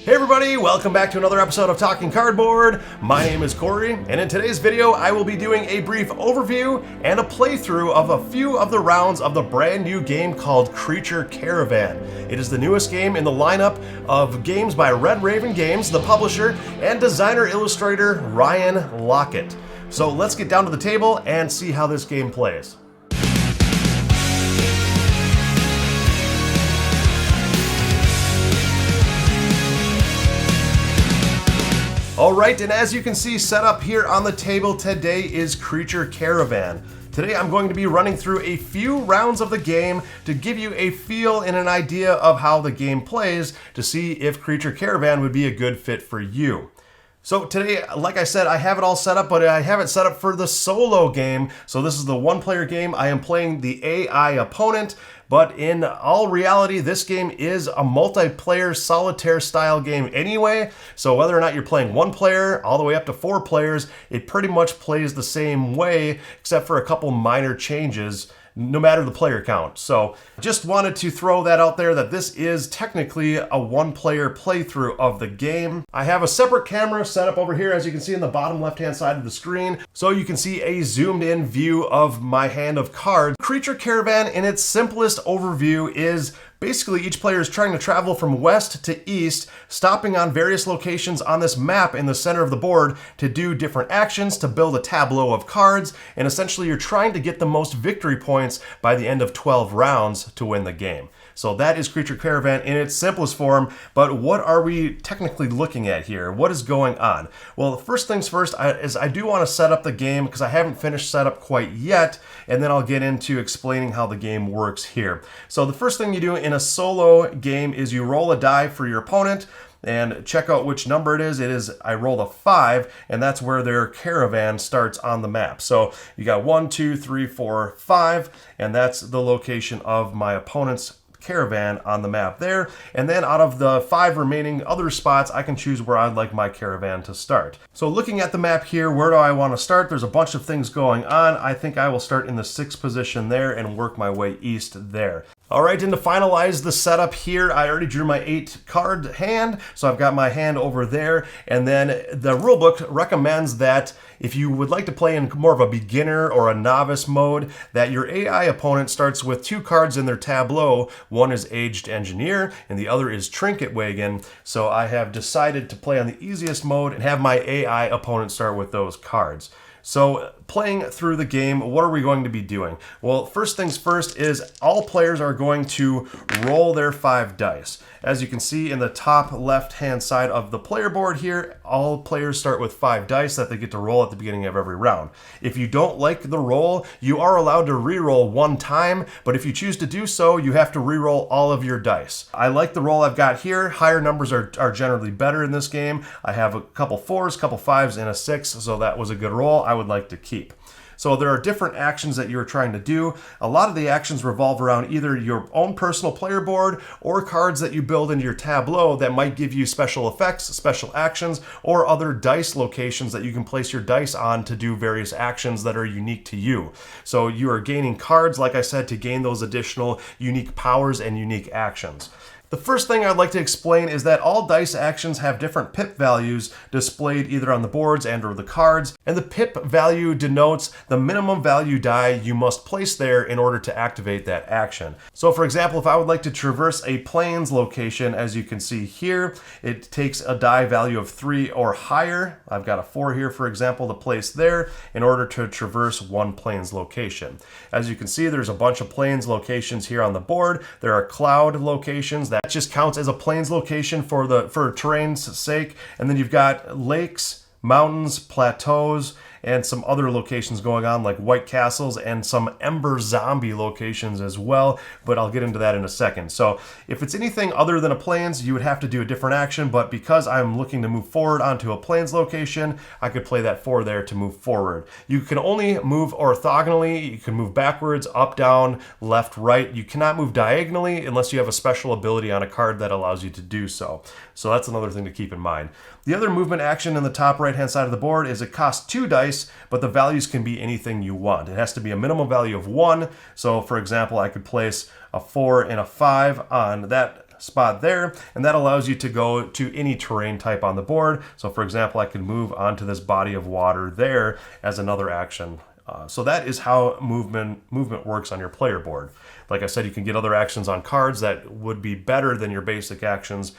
Hey everybody, welcome back to another episode of Talking Cardboard. My name is Cory, and in today's video I will be doing a brief overview and a playthrough of a few of the rounds of the brand new game called Creature Caravan. It is the newest game in the lineup of games by Red Raven Games, the publisher, and designer-illustrator Ryan Laukat. So let's get down to the table and see how this game plays. Alright, and as you can see, set up here on the table today is Creature Caravan. Today I'm going to be running through a few rounds of the game to give you a feel and an idea of how the game plays to see if Creature Caravan would be a good fit for you. So today, like I said, I have it all set up, but I have it set up for the solo game. So this is the one-player game. I am playing the AI opponent, but in all reality, this game is a multiplayer solitaire style game anyway. So whether or not you're playing one player all the way up to 4 players, it pretty much plays the same way, except for a couple minor changes, no matter the player count. So just wanted to throw that out there that this is technically a one-player playthrough of the game. I have a separate camera set up over here, as you can see in the bottom left-hand side of the screen, so you can see a zoomed-in view of my hand of cards. Creature Caravan, in its simplest overview, is basically each player is trying to travel from west to east, stopping on various locations on this map in the center of the board to do different actions, to build a tableau of cards, and essentially you're trying to get the most victory points by the end of 12 rounds to win the game. So that is Creature Caravan in its simplest form, but what are we technically looking at here? What is going on? Well, first things first is I do want to set up the game because I haven't finished setup quite yet, and then I'll get into explaining how the game works here. So the first thing you do in a solo game is you roll a die for your opponent, and check out which number it is. I rolled a 5, and that's where their caravan starts on the map. So you got 1, 2, 3, 4, 5, and that's the location of my opponent's caravan on the map there. And then out of the 5 remaining other spots, I can choose where I'd like my caravan to start. So looking at the map here, where do I want to start? There's a bunch of things going on. I think I will start in the 6th position there and work my way east there. Alright, and to finalize the setup here, I already drew my 8 card hand, so I've got my hand over there, and then the rulebook recommends that if you would like to play in more of a beginner or a novice mode, that your AI opponent starts with 2 cards in their tableau. One is Aged Engineer, and the other is Trinket Wagon, so I have decided to play on the easiest mode and have my AI opponent start with those cards. So playing through the game, what are we going to be doing? Well, first things first is all players are going to roll their 5 dice. As you can see in the top left-hand side of the player board here, all players start with 5 dice that they get to roll at the beginning of every round. If you don't like the roll, you are allowed to re-roll 1 time, but if you choose to do so, you have to re-roll all of your dice. I like the roll I've got here. Higher numbers are generally better in this game. I have a couple 4s, couple 5s, and a 6, so that was a good roll I would like to keep. So there are different actions that you're trying to do. A lot of the actions revolve around either your own personal player board or cards that you build into your tableau that might give you special effects, special actions, or other dice locations that you can place your dice on to do various actions that are unique to you. So you are gaining cards, like I said, to gain those additional unique powers and unique actions. The first thing I'd like to explain is that all dice actions have different pip values displayed either on the boards and or the cards, and the pip value denotes the minimum value die you must place there in order to activate that action. So for example, if I would like to traverse a plains location, as you can see here, it takes a die value of 3 or higher. I've got a 4 here, for example, to place there in order to traverse one plains location. As you can see, there's a bunch of plains locations here on the board. There are cloud locations that just counts as a plains location for terrain's sake, and then you've got lakes, mountains, plateaus, and some other locations going on like White Castles and some Ember Zombie locations as well, but I'll get into that in a second. So if it's anything other than a plains, you would have to do a different action, but because I'm looking to move forward onto a plains location, I could play that 4 there to move forward. You can only move orthogonally. You can move backwards, up, down, left, right. You cannot move diagonally unless you have a special ability on a card that allows you to do so. So that's another thing to keep in mind. The other movement action in the top right-hand side of the board is it costs 2 dice, but the values can be anything you want. It has to be a minimum value of 1. So for example, I could place a 4 and a 5 on that spot there, and that allows you to go to any terrain type on the board. So for example, I could move onto this body of water there as another action. So that is how movement works on your player board. Like I said, you can get other actions on cards that would be better than your basic actions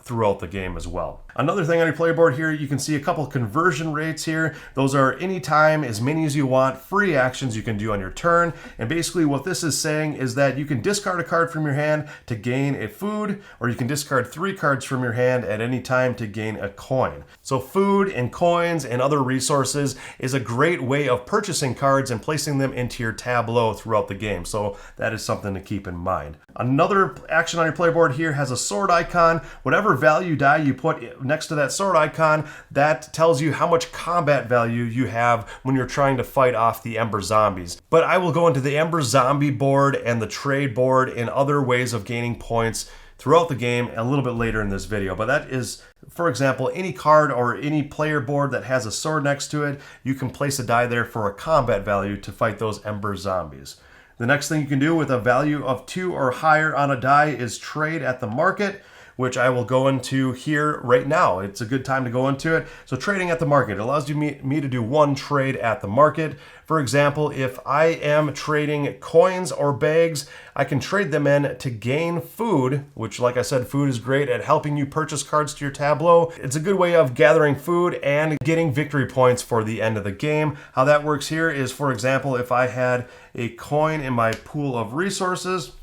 throughout the game as well. Another thing on your player board here, you can see a couple conversion rates here. Those are anytime, as many as you want, free actions you can do on your turn. And basically what this is saying is that you can discard a card from your hand to gain a food, or you can discard 3 cards from your hand at any time to gain a coin. So food and coins and other resources is a great way of purchasing cards and placing them into your tableau throughout the game. So that is something to keep in mind. Another action on your player board here has a sword icon. Whatever value die you put next to that sword icon, that tells you how much combat value you have when you're trying to fight off the Ember Zombies. But I will go into the Ember Zombie board and the trade board and other ways of gaining points throughout the game a little bit later in this video. But that is, for example, any card or any player board that has a sword next to it, you can place a die there for a combat value to fight those Ember Zombies. The next thing you can do with a value of 2 or higher on a die is trade at the market, which I will go into here right now. It's a good time to go into it. So trading at the market allows me to do one trade at the market. For example, if I am trading coins or bags, I can trade them in to gain food, which, like I said, food is great at helping you purchase cards to your tableau. It's a good way of gathering food and getting victory points for the end of the game. How that works here is, for example, if I had a coin in my pool of resources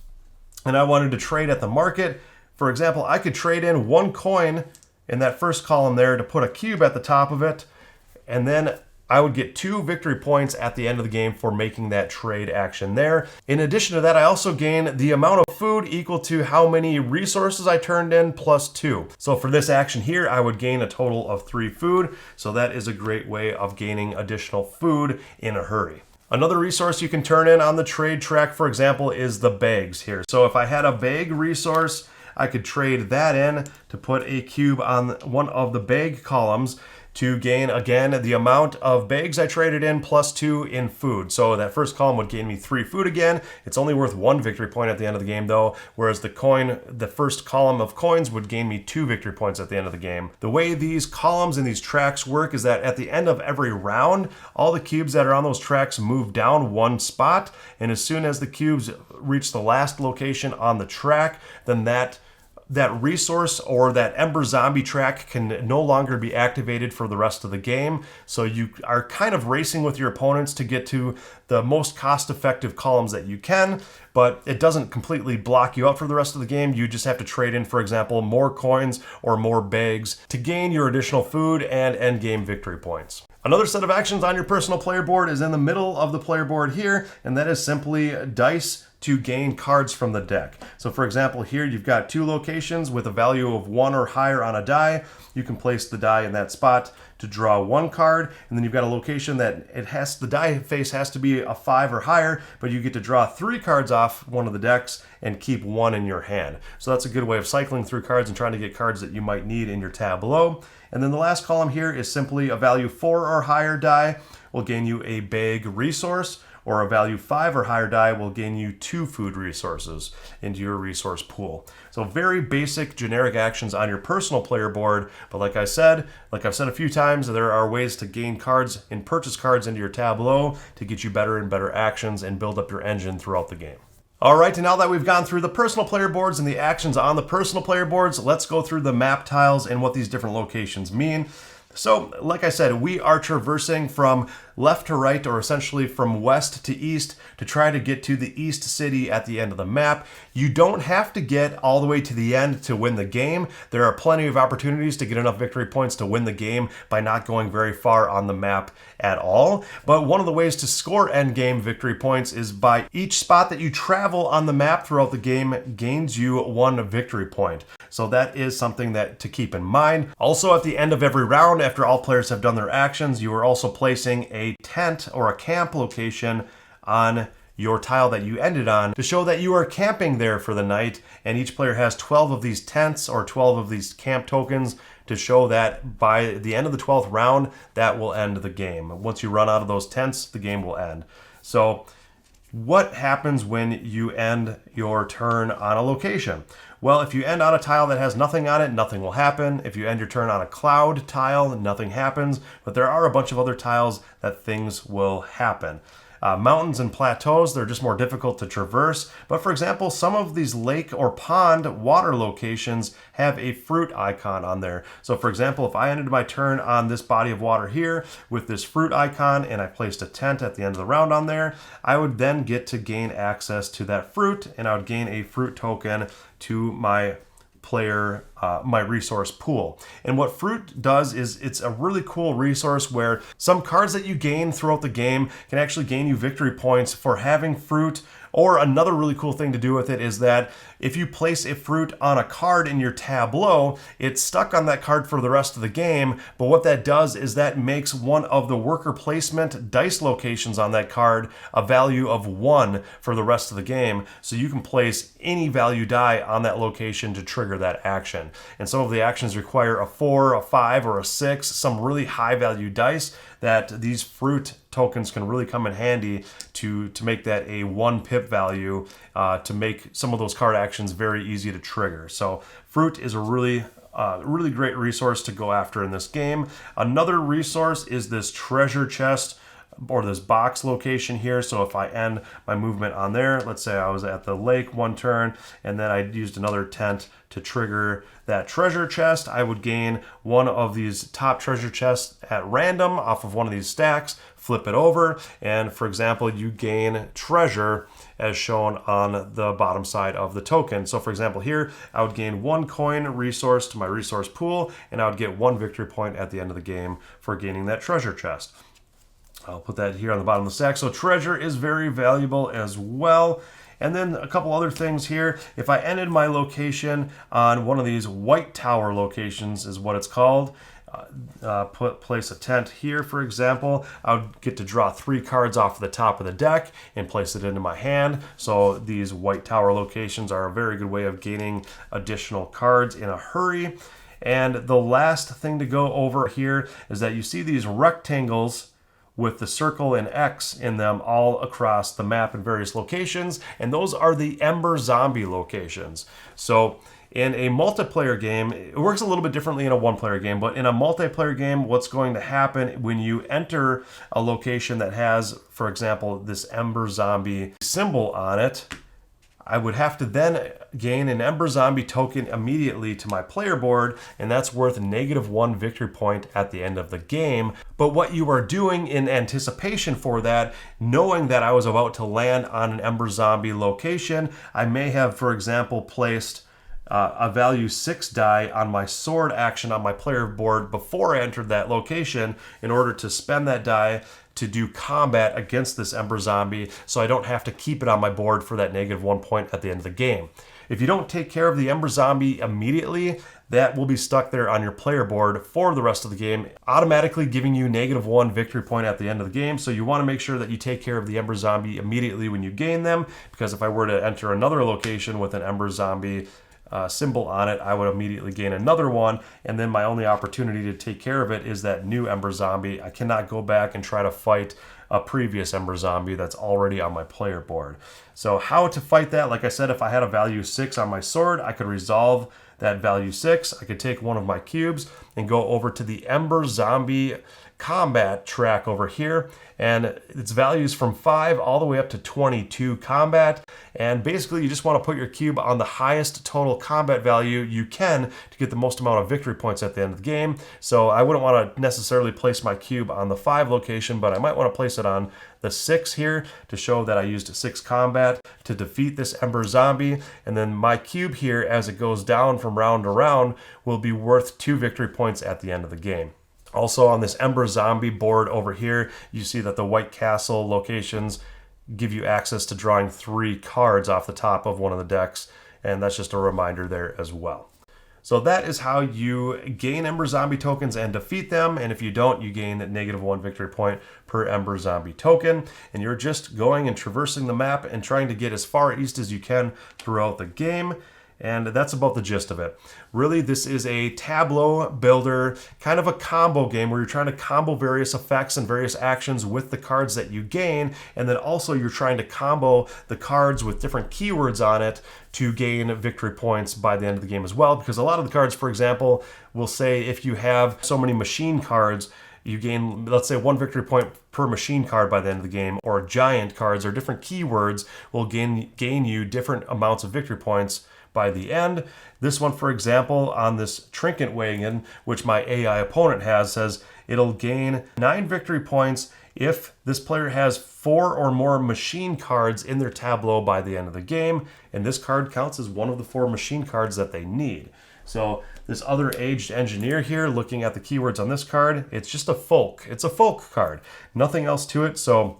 and I wanted to trade at the market, for example, I could trade in 1 coin in that first column there to put a cube at the top of it, and then I would get 2 victory points at the end of the game for making that trade action there. In addition to that, I also gain the amount of food equal to how many resources I turned in plus 2. So for this action here, I would gain a total of 3 food. So that is a great way of gaining additional food in a hurry. Another resource you can turn in on the trade track, for example, is the bags here. So if I had a bag resource, I could trade that in to put a cube on one of the bag columns to gain, again, the amount of bags I traded in plus 2 in food. So that first column would gain me 3 food again. It's only worth 1 victory point at the end of the game though, whereas the first column of coins would gain me 2 victory points at the end of the game. The way these columns and these tracks work is that at the end of every round, all the cubes that are on those tracks move down 1 spot, and as soon as the cubes reach the last location on the track, then that resource or that Ember Zombie track can no longer be activated for the rest of the game. So you are kind of racing with your opponents to get to the most cost-effective columns that you can, but it doesn't completely block you out for the rest of the game. You just have to trade in, for example, more coins or more bags to gain your additional food and end game victory points. Another set of actions on your personal player board is in the middle of the player board here, and that is simply dice to gain cards from the deck. So for example, here you've got 2 locations with a value of 1 or higher on a die. You can place the die in that spot to draw 1 card, and then you've got a location that the die face has to be a 5 or higher, but you get to draw 3 cards off one of the decks and keep 1 in your hand. So that's a good way of cycling through cards and trying to get cards that you might need in your tableau. And then the last column here is simply a value 4 or higher die will gain you a bag resource, or a value 5 or higher die will gain you 2 food resources into your resource pool. So very basic generic actions on your personal player board, but like I've said a few times, there are ways to gain cards and purchase cards into your tableau to get you better and better actions and build up your engine throughout the game. All right, and now that we've gone through the personal player boards and the actions on the personal player boards, let's go through the map tiles and what these different locations mean. So, like I said, we are traversing from left to right, or essentially from west to east, to try to get to the east city at the end of the map. You don't have to get all the way to the end to win the game. There are plenty of opportunities to get enough victory points to win the game by not going very far on the map at all. But one of the ways to score end game victory points is by each spot that you travel on the map throughout the game gains you 1 victory point. So that is something to keep in mind. Also, at the end of every round, after all players have done their actions, you are also placing a tent or a camp location on your tile that you ended on to show that you are camping there for the night, and each player has 12 of these tents or 12 of these camp tokens to show that by the end of the 12th round, that will end the game. Once you run out of those tents, the game will end. So what happens when you end your turn on a location? Well, if you end on a tile that has nothing on it, nothing will happen. If you end your turn on a cloud tile, nothing happens. But there are a bunch of other tiles that things will happen. Mountains and plateaus, they're just more difficult to traverse. But for example, some of these lake or pond water locations have a fruit icon on there. So for example, if I ended my turn on this body of water here with this fruit icon and I placed a tent at the end of the round on there, I would then get to gain access to that fruit, and I would gain a fruit token to my player, my resource pool. And what fruit does is it's a really cool resource where some cards that you gain throughout the game can actually gain you victory points for having fruit. Or another really cool thing to do with it is that if you place a fruit on a card in your tableau, it's stuck on that card for the rest of the game. But what that does is that makes one of the worker placement dice locations on that card a value of 1 for the rest of the game. So you can place any value die on that location to trigger that action. And some of the actions require a 4, a 5, or a 6, some really high value dice that these fruit tokens can really come in handy to make that a 1 pip value to make some of those card actions very easy to trigger. So fruit is a really great resource to go after in this game. Another resource is this treasure chest or this box location here. So if I end my movement on there, let's say I was at the lake one turn and then I used another tent to trigger that treasure chest, I would gain one of these top treasure chests at random off of one of these stacks, flip it over, and for example, you gain treasure as shown on the bottom side of the token. So for example, here, I would gain 1 coin resource to my resource pool, and I would get 1 victory point at the end of the game for gaining that treasure chest. I'll put that here on the bottom of the stack. So treasure is very valuable as well. And then a couple other things here. If I ended my location on one of these white tower locations is what it's called, place a tent here, for example, I would get to draw 3 cards off the top of the deck and place it into my hand. So these white tower locations are a very good way of gaining additional cards in a hurry. And the last thing to go over here is that you see these rectangles with the circle and X in them all across the map in various locations, and those are the Ember Zombie locations. So in a multiplayer game, it works a little bit differently in a one-player game, but in a multiplayer game, what's going to happen when you enter a location that has, for example, this Ember Zombie symbol on it, I would have to then gain an Ember Zombie token immediately to my player board, and that's worth -1 victory point at the end of the game. But what you are doing in anticipation for that, knowing that I was about to land on an Ember Zombie location, I may have, for example, placed a value 6 die on my sword action on my player board before I entered that location in order to spend that die to do combat against this Ember Zombie, so I don't have to keep it on my board for that -1 point at the end of the game. If you don't take care of the Ember Zombie immediately, that will be stuck there on your player board for the rest of the game, automatically giving you -1 victory point at the end of the game. So you want to make sure that you take care of the Ember Zombie immediately when you gain them, because if I were to enter another location with an Ember Zombie symbol on it, I would immediately gain another one, and then my only opportunity to take care of it is that new Ember Zombie. I cannot go back and try to fight a previous Ember Zombie that's already on my player board. So how to fight that? Like I said, if I had a value 6 on my sword, I could resolve that value 6. I could take one of my cubes and go over to the Ember Zombie combat track over here, and its values from 5 all the way up to 22 combat. And basically you just want to put your cube on the highest total combat value you can to get the most amount of victory points at the end of the game. So I wouldn't want to necessarily place my cube on the 5 location, but I might want to place it on the 6 here to show that I used 6 combat to defeat this Ember Zombie. And then my cube here, as it goes down from round to round, will be worth 2 victory points at the end of the game. Also on this Ember Zombie board over here, you see that the White Castle locations give you access to drawing 3 cards off the top of one of the decks, and that's just a reminder there as well. So that is how you gain Ember Zombie tokens and defeat them, and if you don't, you gain -1 victory point per Ember Zombie token, and you're just going and traversing the map and trying to get as far east as you can throughout the game. And that's about the gist of it. Really, this is a tableau builder, kind of a combo game where you're trying to combo various effects and various actions with the cards that you gain, and then also you're trying to combo the cards with different keywords on it to gain victory points by the end of the game as well. Because a lot of the cards, for example, will say if you have so many machine cards, you gain, let's say, 1 victory point per machine card by the end of the game, or giant cards or different keywords will gain you different amounts of victory points by the end. This one, for example, on this trinket wagon, which my AI opponent has, says it'll gain 9 victory points if this player has 4 or more machine cards in their tableau by the end of the game, and this card counts as one of the 4 machine cards that they need. So this other aged engineer here, looking at the keywords on this card, it's just a folk. It's a folk card. Nothing else to it. So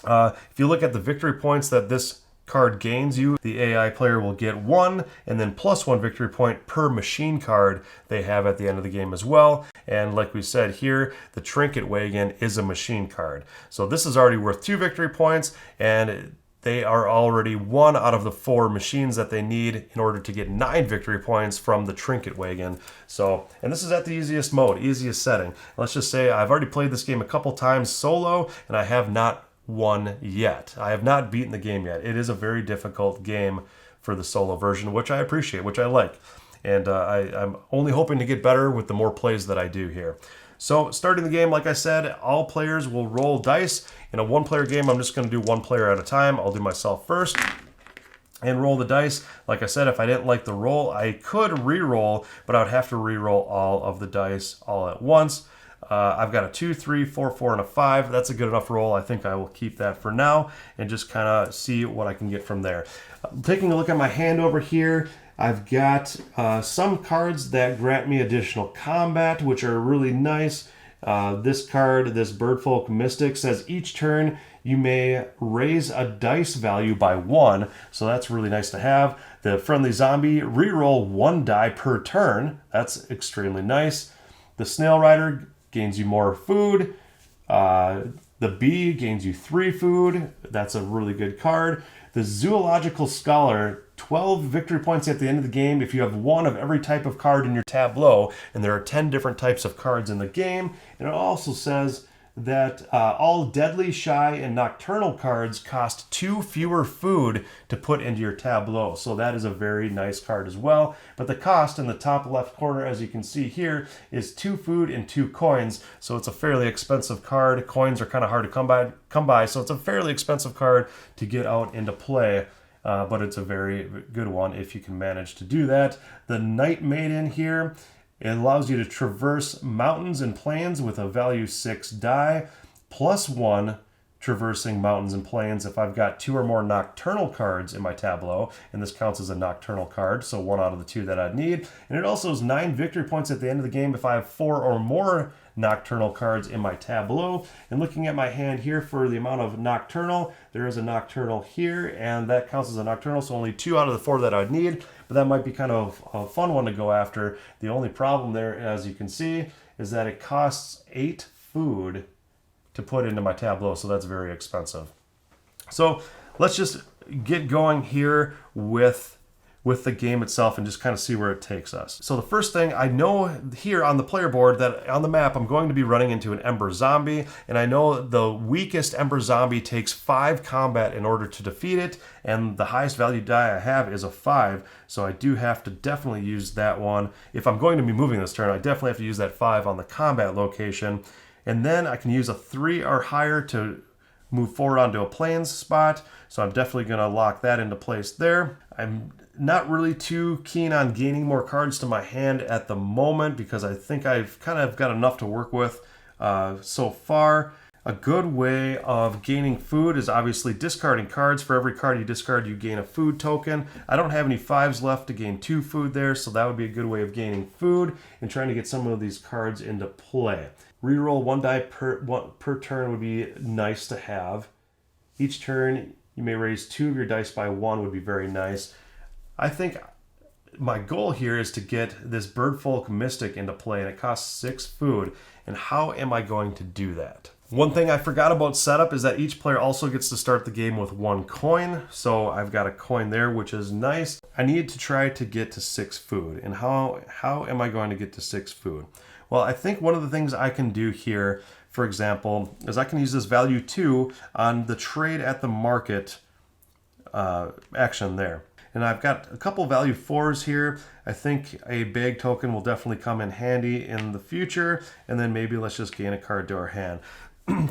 if you look at the victory points that this card gains you, the AI player will get 1 and then plus 1 victory point per machine card they have at the end of the game as well. And like we said here, the trinket wagon is a machine card. So this is already worth 2 victory points, and they are already 1 out of the 4 machines that they need in order to get 9 victory points from the trinket wagon. So, and this is at the easiest mode, easiest setting. Let's just say I've already played this game a couple times solo, and I have not won yet. I have not beaten the game yet. It is a very difficult game for the solo version, which I appreciate, which I like. And I'm only hoping to get better with the more plays that I do here. So starting the game, like I said, all players will roll dice. In a 1-player game, I'm just going to do 1 player at a time. I'll do myself first and roll the dice. Like I said, if I didn't like the roll, I could re-roll, but I would have to re-roll all of the dice all at once. I've got a 2, 3, 4, 4, and a 5. That's a good enough roll. I think I will keep that for now and just kind of see what I can get from there. Taking a look at my hand over here, I've got some cards that grant me additional combat, which are really nice. This card, this Birdfolk Mystic, says each turn you may raise a dice value by 1, so that's really nice to have. The Friendly Zombie, reroll 1 die per turn. That's extremely nice. The Snail Rider gains you more food. The Bee gains you 3 food. That's a really good card. The Zoological Scholar, 12 victory points at the end of the game if you have 1 of every type of card in your tableau, and there are 10 different types of cards in the game. And it also says that all deadly, shy, and nocturnal cards cost 2 fewer food to put into your tableau. So that is a very nice card as well. But the cost in the top left corner, as you can see here, is 2 food and 2 coins. So it's a fairly expensive card. Coins are kind of hard to come by, so it's a fairly expensive card to get out into play. But it's a very good one if you can manage to do that. The Night Maiden here, it allows you to traverse mountains and plains with a value 6 die, plus 1 traversing mountains and plains if I've got 2 or more nocturnal cards in my tableau, and this counts as a nocturnal card, so 1 out of the 2 that I'd need. And it also has 9 victory points at the end of the game if I have 4 or more nocturnal cards in my tableau. And looking at my hand here for the amount of nocturnal, there is a nocturnal here, and that counts as a nocturnal, so only 2 out of the 4 that I'd need, but that might be kind of a fun one to go after. The only problem there, as you can see, is that it costs 8 food to put into my tableau, so that's very expensive. So let's just get going here with the game itself and just kind of see where it takes us. So the first thing, I know here on the player board that on the map I'm going to be running into an Ember Zombie, and I know the weakest Ember Zombie takes 5 combat in order to defeat it, and the highest value die I have is a 5, so I do have to definitely use that one. If I'm going to be moving this turn, I definitely have to use that 5 on the combat location, and then I can use a 3 or higher to move forward onto a plains spot, so I'm definitely going to lock that into place there. I'm not really too keen on gaining more cards to my hand at the moment because I think I've kind of got enough to work with so far. A good way of gaining food is obviously discarding cards. For every card you discard, you gain a food token. I don't have any 5s left to gain 2 food there, so that would be a good way of gaining food and trying to get some of these cards into play. Reroll 1 die per turn would be nice to have. Each turn, you may raise 2 of your dice by 1 would be very nice. I think my goal here is to get this Birdfolk Mystic into play, and it costs 6 food. And how am I going to do that? One thing I forgot about setup is that each player also gets to start the game with 1 coin. So I've got a coin there, which is nice. I need to try to get to 6 food. And how am I going to get to 6 food? Well, I think one of the things I can do here, for example, is I can use this value 2 on the trade at the market action there. And I've got a couple value 4s here. I think a bag token will definitely come in handy in the future. And then maybe let's just gain a card to our hand.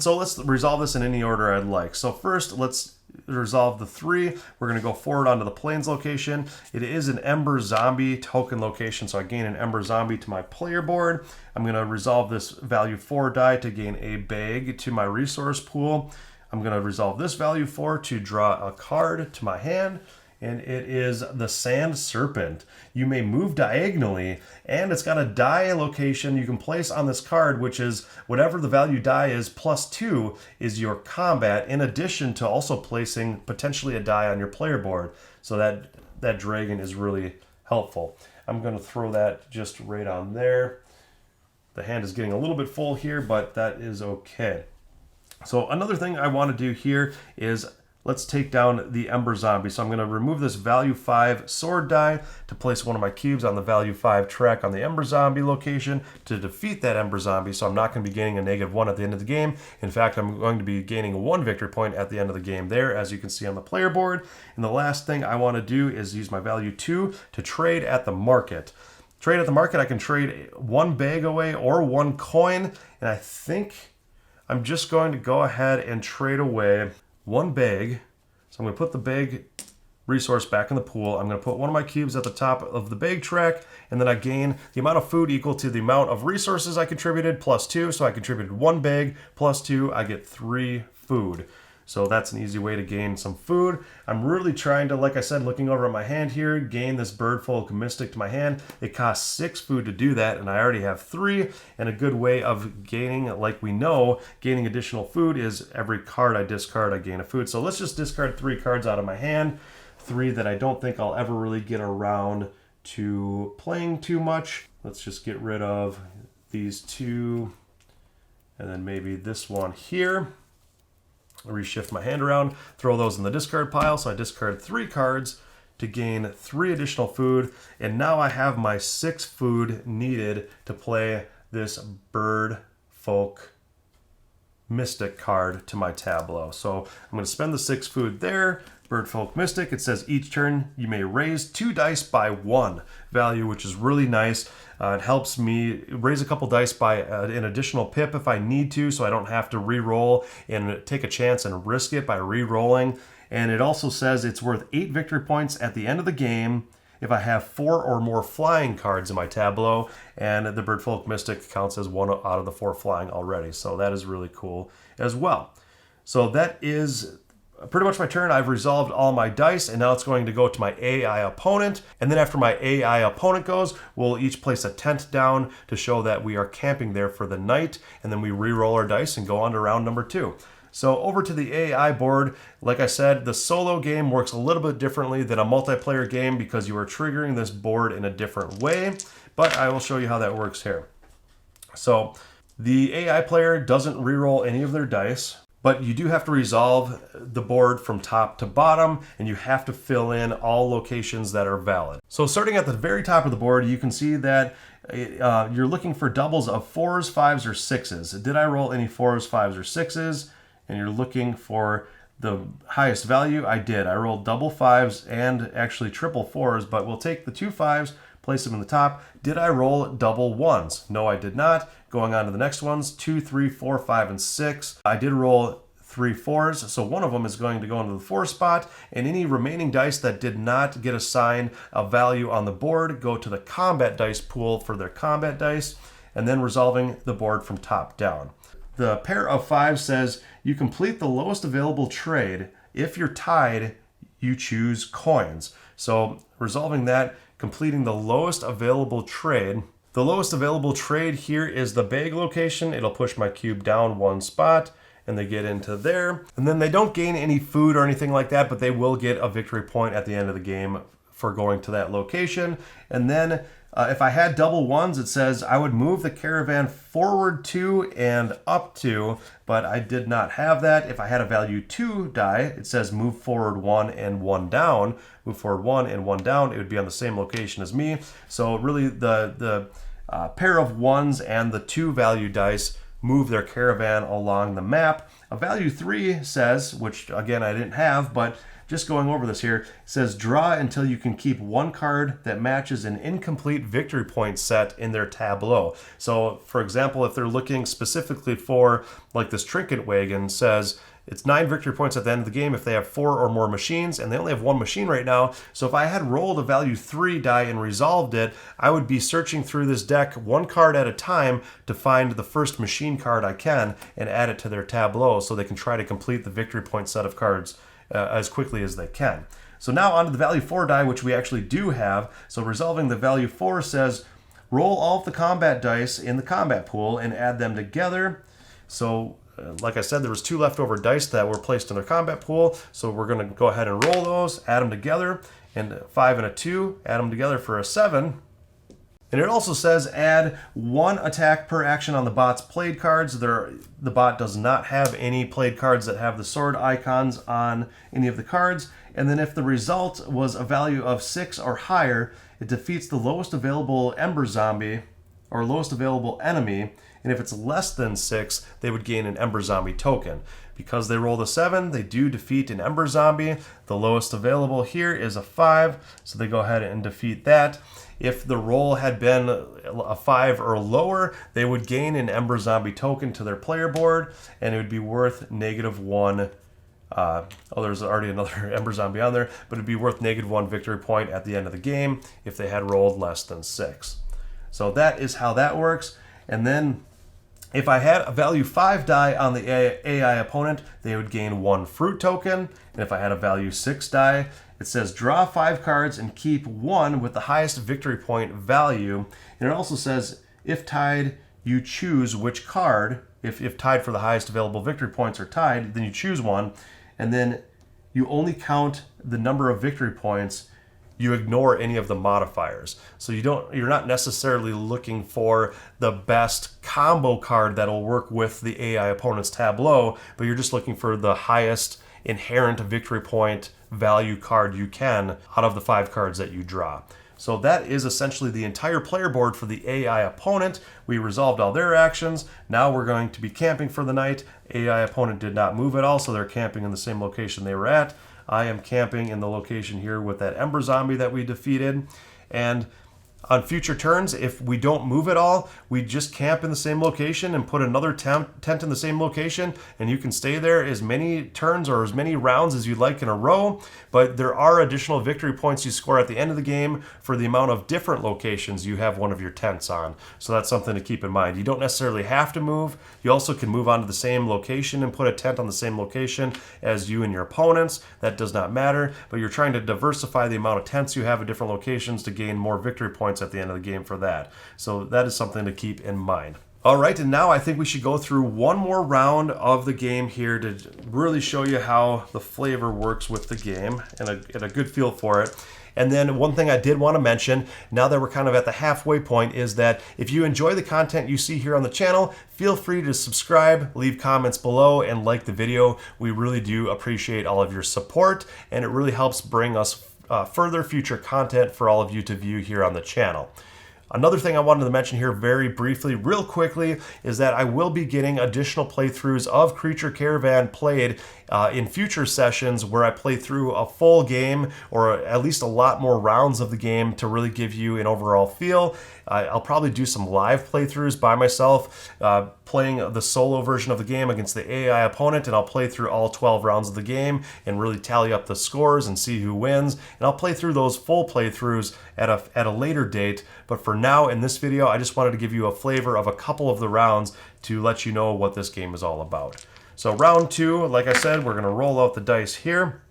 So let's resolve this in any order I'd like. So first, let's resolve the 3. We're going to go forward onto the plains location. It is an Ember Zombie token location, so I gain an Ember Zombie to my player board. I'm going to resolve this value 4 die to gain a bag to my resource pool. I'm going to resolve this value 4 to draw a card to my hand. And it is the Sand Serpent. You may move diagonally, and it's got a die location you can place on this card, which is whatever the value die is, +2 is your combat, in addition to also placing potentially a die on your player board. So that dragon is really helpful. I'm going to throw that just right on there. The hand is getting a little bit full here, but that is okay. So another thing I want to do here is let's take down the Ember Zombie. So I'm going to remove this value 5 sword die to place one of my cubes on the value 5 track on the Ember Zombie location to defeat that Ember Zombie. So I'm not going to be gaining a -1 at the end of the game. In fact, I'm going to be gaining 1 victory point at the end of the game there, as you can see on the player board. And the last thing I want to do is use my value 2 to trade at the market. Trade at the market, I can trade 1 bag away or 1 coin. And I think I'm just going to go ahead and trade away 1 bag. So I'm going to put the bag resource back in the pool. I'm going to put one of my cubes at the top of the bag track, and then I gain the amount of food equal to the amount of resources I contributed +2. So I contributed 1 bag +2. I get 3 food. So that's an easy way to gain some food. I'm really trying to, like I said, looking over at my hand here, gain this Birdfolk Mystic to my hand. It costs 6 food to do that, and I already have 3. And a good way of gaining, like we know, gaining additional food is every card I discard, I gain a food. So let's just discard 3 cards out of my hand. 3 that I don't think I'll ever really get around to playing too much. Let's just get rid of these 2, and then maybe this one here. Reshift my hand around, throw those in the discard pile. So I discard 3 cards to gain 3 additional food. And now I have my 6 food needed to play this Bird Folk Mystic card to my tableau. So I'm going to spend the 6 food there. Bird Folk Mystic, it says each turn you may raise 2 dice by 1 value, which is really nice. It helps me raise a couple dice by an additional pip if I need to, so I don't have to re-roll and take a chance and risk it by re-rolling. And it also says it's worth 8 victory points at the end of the game if I have 4 or more flying cards in my tableau, and the Bird Folk Mystic counts as 1 out of the 4 flying already. So that is really cool as well. So that is pretty much my turn. I've resolved all my dice, and now it's going to go to my AI opponent. And then after my AI opponent goes, we'll each place a tent down to show that we are camping there for the night. And then we re-roll our dice and go on to round number 2. So over to the AI board, like I said, the solo game works a little bit differently than a multiplayer game because you are triggering this board in a different way. But I will show you how that works here. So the AI player doesn't re-roll any of their dice, but you do have to resolve the board from top to bottom, and you have to fill in all locations that are valid. So starting at the very top of the board, you can see that you're looking for doubles of 4s, 5s, or 6s. Did I roll any 4s, 5s, or 6s? And you're looking for the highest value. I did. I rolled double 5s and actually triple 4s, but we'll take the 2 5s, place them in the top. Did I roll double 1s? No, I did not. Going on to the next ones, 2, 3, 4, 5, and 6. I did roll 3 4s, so one of them is going to go into the 4 spot, and any remaining dice that did not get assigned a value on the board go to the combat dice pool for their combat dice, and then resolving the board from top down. The pair of 5s says you complete the lowest available trade. If you're tied, you choose coins. So resolving that, completing the lowest available trade. The lowest available trade here is the bag location. It'll push my cube down 1 spot, and they get into there. And then they don't gain any food or anything like that, but they will get a victory point at the end of the game for going to that location. And then If I had double ones, it says I would move the Caravan forward 2 and up 2, but I did not have that. If I had a value 2 die, it says move forward 1 and 1 down. Move forward 1 and 1 down, it would be on the same location as me. So really the pair of 1s and the 2 value dice move their Caravan along the map. A value 3 says, which again I didn't have, but just going over this here, it says draw until you can keep 1 card that matches an incomplete victory point set in their tableau. So for example, if they're looking specifically for, like this trinket wagon says, it's 9 victory points at the end of the game if they have 4 or more machines, and they only have 1 machine right now. So if I had rolled a value 3 die and resolved it, I would be searching through this deck 1 card at a time to find the first machine card I can and add it to their tableau so they can try to complete the victory point set of cards as quickly as they can. So now onto the value 4 die, which we actually do have. So resolving the value 4 says roll all of the combat dice in the combat pool and add them together. So like I said, there was 2 leftover dice that were placed in their combat pool. So we're going to go ahead and roll those, add them together, and 5 and a 2, add them together for a 7. And it also says add 1 attack per action on the bot's played cards. The bot does not have any played cards that have the sword icons on any of the cards. And then if the result was a value of 6 or higher, it defeats the lowest available Ember Zombie or lowest available enemy. And if it's less than 6, they would gain an Ember Zombie token. Because they rolled a 7, they do defeat an Ember Zombie. The lowest available here is a 5, so they go ahead and defeat that. If the roll had been a 5 or lower, they would gain an Ember Zombie token to their player board, and it would be worth -1. There's already another Ember Zombie on there, but it'd be worth -1 victory point at the end of the game if they had rolled less than 6. So that is how that works. And then if I had a value 5 die on the AI opponent, they would gain 1 fruit token. And if I had a value 6 die, it says draw 5 cards and keep 1 with the highest victory point value. And it also says if tied, you choose which card. If tied for the highest available victory points are tied, then you choose one. And then you only count the number of victory points. You ignore any of the modifiers. So you're not necessarily looking for the best combo card that'll work with the AI opponent's tableau, but you're just looking for the highest inherent victory point value card you can out of the 5 cards that you draw. So that is essentially the entire player board for the AI opponent. We resolved all their actions. Now we're going to be camping for the night. AI opponent did not move at all, so they're camping in the same location they were at. I am camping in the location here with that Ember Zombie that we defeated. And on future turns, if we don't move at all, we just camp in the same location and put another tent in the same location, and you can stay there as many turns or as many rounds as you'd like in a row. But there are additional victory points you score at the end of the game for the amount of different locations you have one of your tents on. So that's something to keep in mind. You don't necessarily have to move. You also can move on to the same location and put a tent on the same location as you and your opponents. That does not matter, but you're trying to diversify the amount of tents you have at different locations to gain more victory points at the end of the game for that. So that is something to keep in mind. All right, and now I think we should go through one more round of the game here to really show you how the flavor works with the game and a good feel for it. And then one thing I did want to mention, now that we're kind of at the halfway point, is that if you enjoy the content you see here on the channel, feel free to subscribe, leave comments below, and like the video. We really do appreciate all of your support, and it really helps bring us further future content for all of you to view here on the channel. Another thing I wanted to mention here very briefly, real quickly, is that I will be getting additional playthroughs of Creature Caravan played in future sessions where I play through a full game or at least a lot more rounds of the game to really give you an overall feel. I'll probably do some live playthroughs by myself, playing the solo version of the game against the AI opponent, and I'll play through all 12 rounds of the game and really tally up the scores and see who wins. And I'll play through those full playthroughs at a later date. But for now, in this video, I just wanted to give you a flavor of a couple of the rounds to let you know what this game is all about. So round 2, like I said, we're going to roll out the dice here.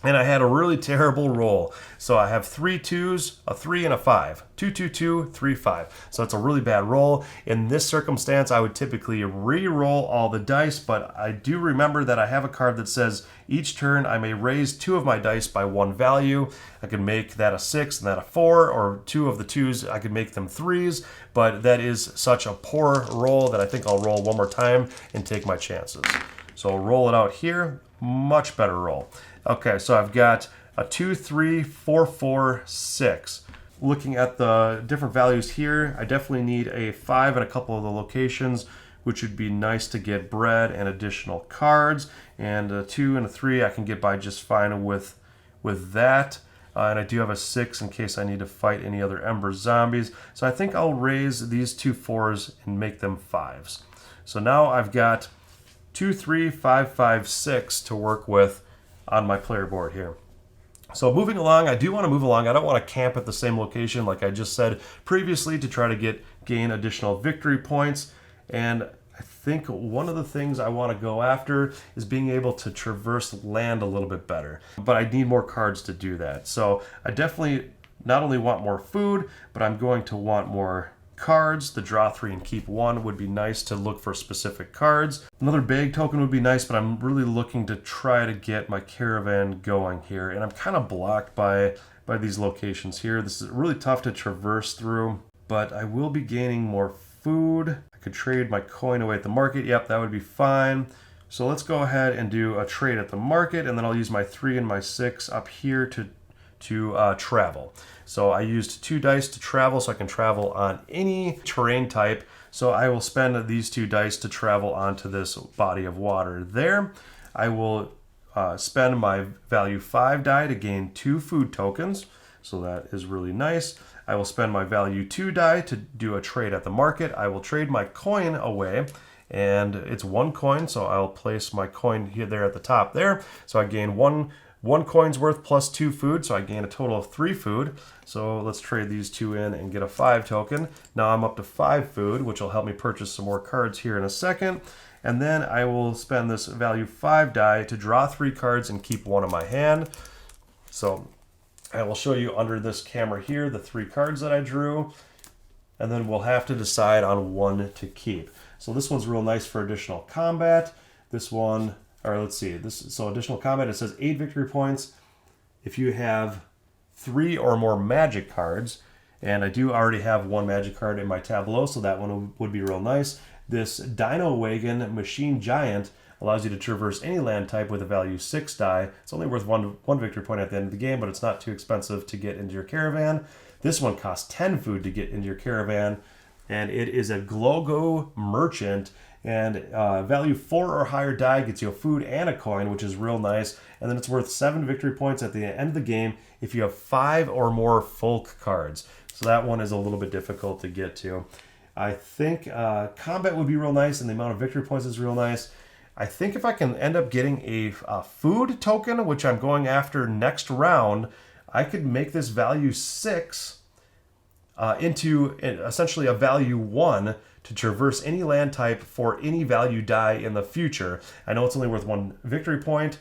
And I had a really terrible roll. So I have 3 2s, a 3, and a 5. 2, 2, 2, 3, 5. So it's a really bad roll. In this circumstance, I would typically re-roll all the dice, but I do remember that I have a card that says each turn I may raise 2 of my dice by 1 value. I could make that a 6 and that a 4, or 2 of the 2s, I could make them 3s, but that is such a poor roll that I think I'll roll one more time and take my chances. So I'll roll it out here. Much better roll. Okay, so I've got a 2, 3, 4, 4, 6. Looking at the different values here, I definitely need a 5 in a couple of the locations, which would be nice to get bread and additional cards. And a 2 and a 3 I can get by just fine with that. And I do have a 6 in case I need to fight any other Ember zombies. So I think I'll raise these 2 4s and make them 5s. So now I've got 2, 3, 5, 5, 6 to work with on my player board here. So moving along, I do want to move along. I don't want to camp at the same location like I just said previously to try to gain additional victory points. And I think one of the things I want to go after is being able to traverse land a little bit better. But I need more cards to do that. So I definitely not only want more food, but I'm going to want more cards. The draw 3 and keep 1 would be nice to look for specific cards. Another bag token would be nice, but I'm really looking to try to get my caravan going here, and I'm kind of blocked by these locations here. This is really tough to traverse through, but I will be gaining more food. I could trade my coin away at the market. Yep, that would be fine. So let's go ahead and do a trade at the market, and then I'll use my 3 and my 6 up here to travel. So I used 2 dice to travel, so I can travel on any terrain type. So I will spend these 2 dice to travel onto this body of water there. I will spend my value 5 die to gain 2 food tokens. So that is really nice. I will spend my value 2 die to do a trade at the market. I will trade my coin away, and it's 1 coin, so I'll place my coin here there at the top there. So I gain one coin's worth plus 2 food, so I gain a total of 3 food. So let's trade these 2 in and get a 5 token. Now I'm up to 5 food, which will help me purchase some more cards here in a second. And then I will spend this value 5 die to draw 3 cards and keep 1 in my hand. So I will show you under this camera here the 3 cards that I drew, and then we'll have to decide on 1 to keep. So this one's real nice for additional combat. This one, or let's see, so additional combat, it says 8 victory points if you have 3 or more magic cards, and I do already have 1 magic card in my tableau, so that one would be real nice. This Dino Wagon Machine Giant allows you to traverse any land type with a value 6 die. It's only worth one victory point at the end of the game, but it's not too expensive to get into your caravan. This one costs 10 food to get into your caravan, and it is a Glogo Merchant, and value 4 or higher die gets you a food and a coin, which is real nice. And then it's worth 7 victory points at the end of the game if you have 5 or more folk cards. So that one is a little bit difficult to get to. I think combat would be real nice, and the amount of victory points is real nice. I think if I can end up getting a food token, which I'm going after next round, I could make this value 6 into essentially a value 1 to traverse any land type for any value die in the future. I know it's only worth 1 victory point.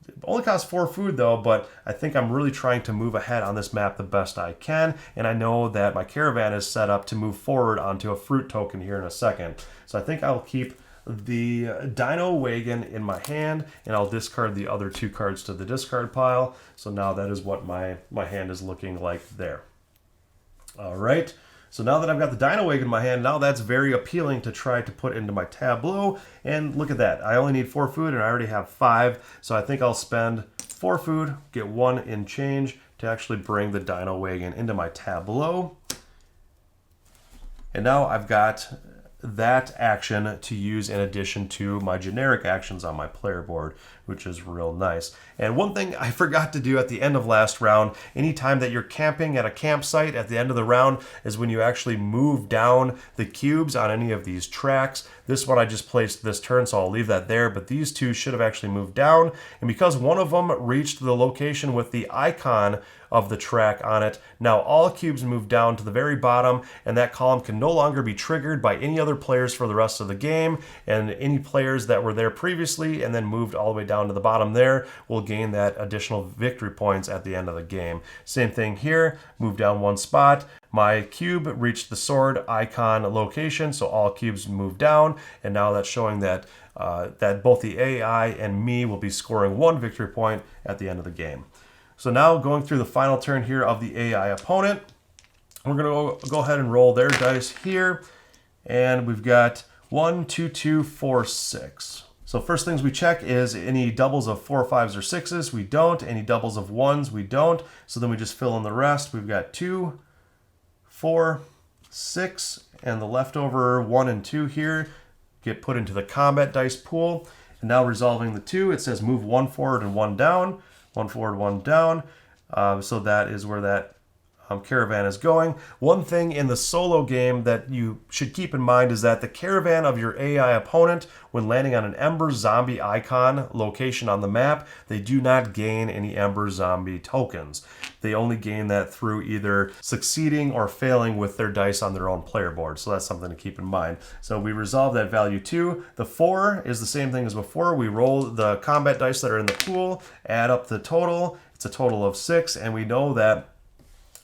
It only costs 4 food though, but I think I'm really trying to move ahead on this map the best I can, and I know that my caravan is set up to move forward onto a fruit token here in a second. So I think I'll keep the Dino Wagon in my hand, and I'll discard the other 2 cards to the discard pile. So now that is what my hand is looking like there. All right. So now that I've got the Dino Wagon in my hand, now that's very appealing to try to put into my tableau. And look at that. I only need 4 food and I already have 5. So I think I'll spend 4 food, get 1 in change to actually bring the Dino Wagon into my tableau. And now I've got that action to use in addition to my generic actions on my player board, which is real nice. And one thing I forgot to do at the end of last round, anytime that you're camping at a campsite at the end of the round, is when you actually move down the cubes on any of these tracks. This one I just placed this turn, so I'll leave that there, but these 2 should have actually moved down. And because one of them reached the location with the icon of the track on it. Now all cubes move down to the very bottom, and that column can no longer be triggered by any other players for the rest of the game, and any players that were there previously and then moved all the way down to the bottom there will gain that additional victory points at the end of the game. Same thing here, move down one spot. My cube reached the sword icon location, so all cubes move down, and now that's showing that that both the AI and me will be scoring 1 victory point at the end of the game. So now going through the final turn here of the AI opponent, we're going to go ahead and roll their dice here, and we've got 1, 2, 2, 4, 6. So first things we check is any doubles of 4, 5s, or 6s. We don't. Any doubles of 1s, we don't. So then we just fill in the rest. We've got 2, 4, 6, and the leftover 1 and 2 here get put into the combat dice pool. And now resolving the 2, it says move 1 forward and 1 down, 1 forward, 1 down. So that is where that Caravan is going. One thing in the solo game that you should keep in mind is that the Caravan of your AI opponent, when landing on an Ember Zombie icon location on the map, they do not gain any Ember Zombie tokens. They only gain that through either succeeding or failing with their dice on their own player board. So that's something to keep in mind. So we resolve that value 2. The 4 is the same thing as before. We roll the combat dice that are in the pool, add up the total. It's a total of 6, and we know that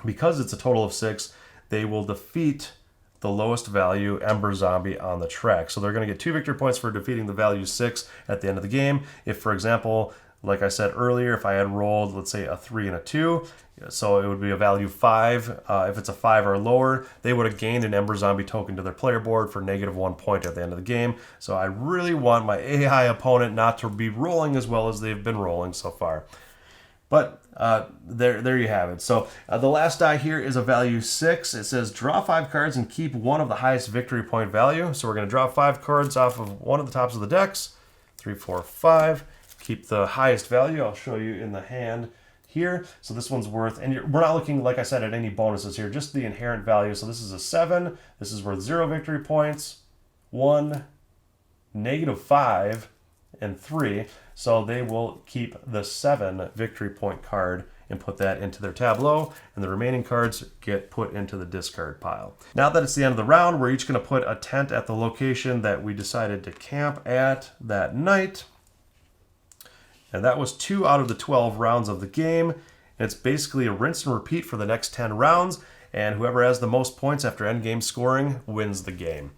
because it's a total of 6, they will defeat the lowest value Ember Zombie on the track. So they're going to get 2 victory points for defeating the value 6 at the end of the game. If, for example, like I said earlier, if I had rolled, let's say, a 3 and a 2, so it would be a value 5. If it's a 5 or lower, they would have gained an Ember Zombie token to their player board for -1 point at the end of the game. So I really want my AI opponent not to be rolling as well as they've been rolling so far. But there you have it. So the last die here is a value 6. It says draw 5 cards and keep one of the highest victory point value. So we're going to draw 5 cards off of one of the tops of the decks. 3, 4, 5. Keep the highest value. I'll show you in the hand here. So this one's worth, and we're not looking, like I said, at any bonuses here, just the inherent value. So this is a 7. This is worth 0 victory points, 1, -5, and 3. So they will keep the 7 victory point card and put that into their tableau, and the remaining cards get put into the discard pile. Now that it's the end of the round, we're each going to put a tent at the location that we decided to camp at that night. And that was 2 out of the 12 rounds of the game. It's basically a rinse and repeat for the next 10 rounds, and whoever has the most points after endgame scoring wins the game.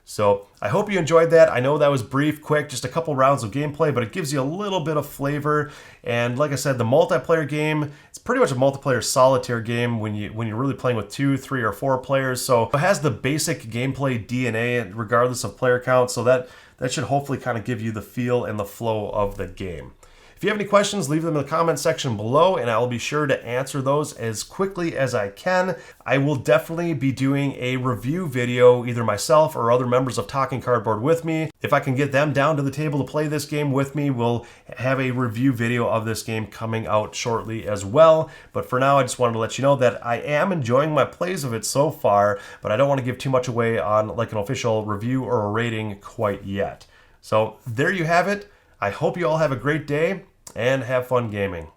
So I hope you enjoyed that. I know that was brief, quick, just a couple rounds of gameplay, but it gives you a little bit of flavor. And like I said, the multiplayer game, it's pretty much a multiplayer solitaire game when you're really playing with 2, 3, or 4 players. So it has the basic gameplay DNA regardless of player count. So that should hopefully kind of give you the feel and the flow of the game. If you have any questions, leave them in the comment section below, and I will be sure to answer those as quickly as I can. I will definitely be doing a review video, either myself or other members of Talking Cardboard with me. If I can get them down to the table to play this game with me, we'll have a review video of this game coming out shortly as well. But for now, I just wanted to let you know that I am enjoying my plays of it so far, but I don't want to give too much away on like an official review or a rating quite yet. So there you have it. I hope you all have a great day and have fun gaming.